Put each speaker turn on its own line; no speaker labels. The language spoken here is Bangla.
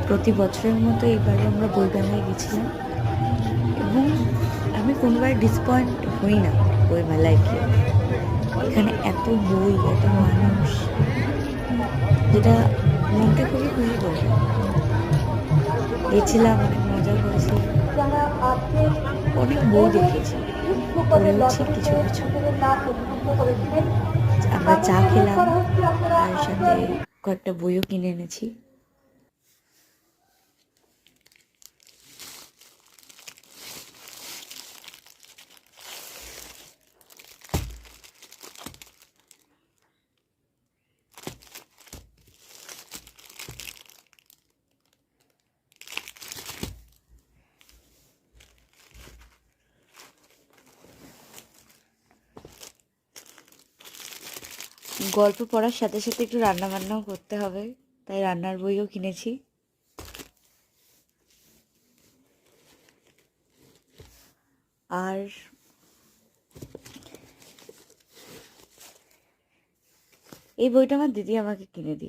প্রতি বছরের মতো এবারে আমরা বই মেলায় গেছিলাম এবং আমি কোনোবার ডিসঅ্যাপয়েন্ট হই না বই মেলায় গিয়ে। এখানে এত বই, এত মানুষ, যেটা মনকে খুবই খুশি করে। গেছিলাম, অনেক মজা করেছি, অনেক বই দেখেছি, পড়েওছি কিছু কিছু। আমরা চা খেলাম, আর সাথে কয়েকটা বইও কিনে এনেছি। গল্প পড়ার সাথে সাথে একটু রান্না বান্নাও করতে হবে, তাই রান্নার বইও কিনেছি। আর এই বইটা আমার দিদি আমাকে কিনে দিয়েছে।